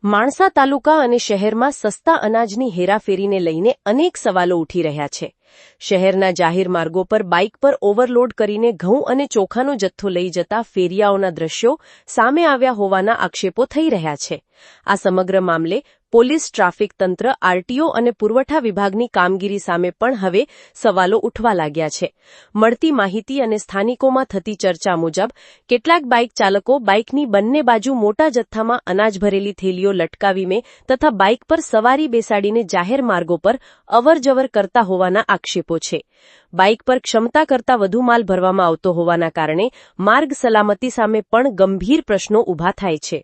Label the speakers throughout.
Speaker 1: માણસા તાલુકા અને શહેરમાં સસ્તા અનાજની હેરાફેરીને લઈને અનેક સવાલો ઉઠી રહ્યા છે. શહેરના જાહેર માર્ગો પર બાઇક પર ઓવરલોડ કરીને ઘઉં અને ચોખાનો જથ્થો લઈ જતા ફેરિયાઓના દ્રશ્યો સામે આવ્યા હોવાના આક્ષેપો થઈ રહ્યા છે. આ સમગ્ર મામલે પોલીસ, ટ્રાફિક તંત્ર, આરટીઓ અને પુરવઠા વિભાગની કામગીરી સામે પણ હવે સવાલો ઉઠવા લાગ્યા છે. મળતી માહિતી અને સ્થાનિકોમાં થતી ચર્ચા મુજબ કેટલાક બાઇક ચાલકો બાઇકની બંને બાજુ મોટા જથ્થામાં અનાજ ભરેલી થેલીઓ લટકાવીને તથા બાઇક પર સવારી બેસાડીને જાહેર માર્ગો પર અવરજવર કરતા હોવાના આક્ષેપો છે. બાઇક પર ક્ષમતા કરતાં વધુ માલ ભરવામાં આવતો હોવાના કારણે માર્ગ સલામતી સામે પણ ગંભીર પ્રશ્નો ઊભા થાય છે.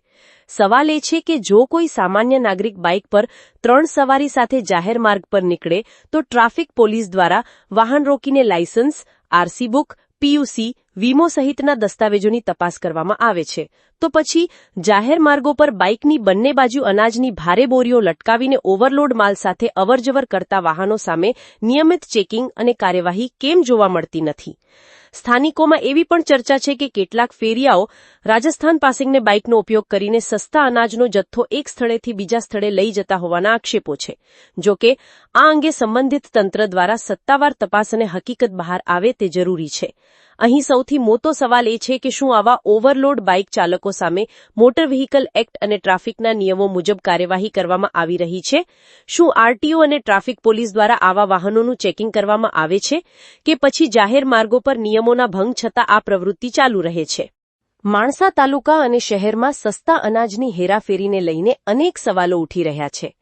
Speaker 1: સવાલ એ છે કે જો કોઈ સામાન્ય નાગરિક બાઇક પર 3 સવારી સાથે જાહેર માર્ગ પર નીકળે તો ટ્રાફિક પોલીસ દ્વારા વાહન રોકીને લાયસન્સ, આરસી બુક, પીયુસી, વીમો સહિતના દસ્તાવેજોની તપાસ કરવામાં આવે છે. તો પછી જાહેર માર્ગો પર બાઇકની બંને બાજુ અનાજની ભારે બોરીઓ લટકાવીને ઓવરલોડ માલ સાથે અવરજવર કરતા વાહનો સામે નિયમિત ચેકિંગ અને કાર્યવાહી કેમ જોવા મળતી નથી? સ્થાનિકોમાં એવી પણ ચર્ચા છે કે કેટલાક ફેરિયાઓ રાજસ્થાન પાસિંગને બાઇકનો ઉપયોગ કરીને સસ્તા અનાજનો જથ્થો એક સ્થળેથી બીજા સ્થળે લઈ જતા હોવાના આક્ષેપો છે. જોકે આ અંગે સંબંધિત તંત્ર દ્વારા સત્તાવાર તપાસ અને હકીકત બહાર આવે તે જરૂરી છે. અહીં સૌથી મોટો સવાલ એ છે કે શું આવા ઓવરલોડ બાઇક ચાલકો સામે મોટર વ્હીકલ એક્ટ અને ટ્રાફિકના નિયમો મુજબ કાર્યવાહી કરવામાં આવી રહી છે? શું આરટીઓ અને ટ્રાફિક પોલીસ દ્વારા આવા વાહનોનું ચેકિંગ કરવામાં આવે છે કે પછી જાહેર માર્ગો પર નિયમોના ભંગ છતાં આ પ્રવૃત્તિ ચાલુ રહે છે? માણસા તાલુકા અને શહેરમાં સસ્તા અનાજની હેરાફેરીને લઈને અનેક સવાલો ઉઠી રહ્યા છે.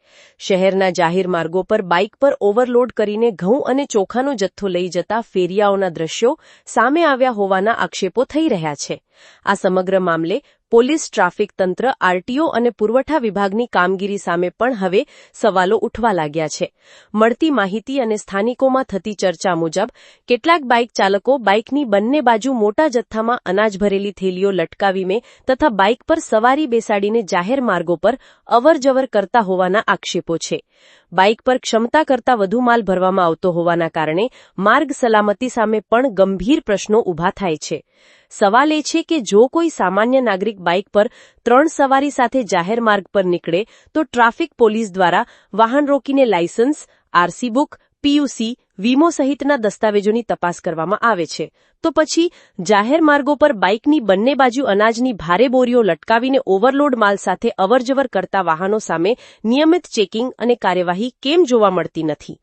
Speaker 1: શહેરના જાહેર માર્ગો પર બાઇક પર ઓવરલોડ કરીને ઘઉં અને ચોખાનો જથ્થો લઈ જતા ફેરિયાઓના દ્રશ્યો સામે આવ્યા હોવાના આક્ષેપો થઈ રહ્યા છે. આ સમગ્ર મામલે પોલીસ, ટ્રાફિક તંત્ર, આરટીઓ અને પુરવઠા વિભાગની કામગીરી સામે પણ હવે સવાલો ઉઠવા લાગ્યા છે. મળતી માહિતી અને સ્થાનિકોમાં થતી ચર્ચા મુજબ કેટલાક બાઇક ચાલકો બાઇકની બંને બાજુ મોટા જથ્થામાં અનાજ ભરેલી થેલીઓ લટકાવીને તથા બાઇક પર સવારી બેસાડીને જાહેર માર્ગો પર અવરજવર કરતા હોવાના આક્ષેપો છે. બાઇક પર ક્ષમતા કરતાં વધુ માલ ભરવામાં આવતો હોવાના કારણે માર્ગ સલામતી સામે પણ ગંભીર પ્રશ્નો ઊભા થાય છે. સવાલ એ છે કે જો કોઈ સામાન્ય નાગરિક બાઇક પર 3 સવારી સાથે જાહેર માર્ગ પર નીકળે તો ટ્રાફિક પોલીસ દ્વારા વાહન રોકીને લાયસન્સ, આરસી બુક, પીયુસી, વીમો સહિતના દસ્તાવેજોની તપાસ કરવામાં આવે છે. તો પછી જાહેર માર્ગો પર બાઇકની બંને બાજુ અનાજની ભારે બોરીઓ લટકાવીને ઓવરલોડ માલ સાથે અવરજવર કરતા વાહનો સામે નિયમિત ચેકિંગ અને કાર્યવાહી કેમ જોવા મળતી નથી?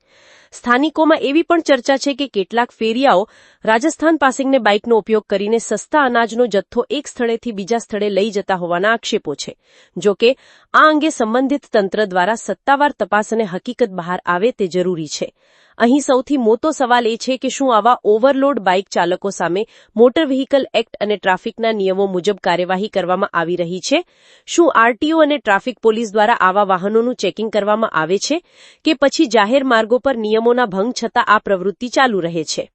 Speaker 1: સ્થાનિકોમાં એવી પણ ચર્ચા છે કે કેટલાક ફેરિયાઓ રાજસ્થાન પાસિંગને બાઇકનો ઉપયોગ કરીને સસ્તા અનાજનો જથ્થો એક સ્થળેથી બીજા સ્થળે લઈ જતા હોવાના આક્ષેપો છે. જોકે આ અંગે સંબંધિત તંત્ર દ્વારા સત્તાવાર તપાસ અને હકીકત બહાર આવે તે જરૂરી છે. અહીં સૌથી મોટો સવાલ એ છે કે શું આવા ઓવરલોડ બાઇક ચાલકો સામે મોટર વ્હીકલ એક્ટ અને ટ્રાફિકના નિયમો મુજબ કાર્યવાહી કરવામાં આવી રહી છે? શું આરટીઓ અને ટ્રાફિક પોલીસ દ્વારા આવા વાહનોનું ચેકિંગ કરવામાં આવે છે કે પછી જાહેર માર્ગો પર નિયમોના ભંગ છતાં આ પ્રવૃત્તિ ચાલુ રહે છે?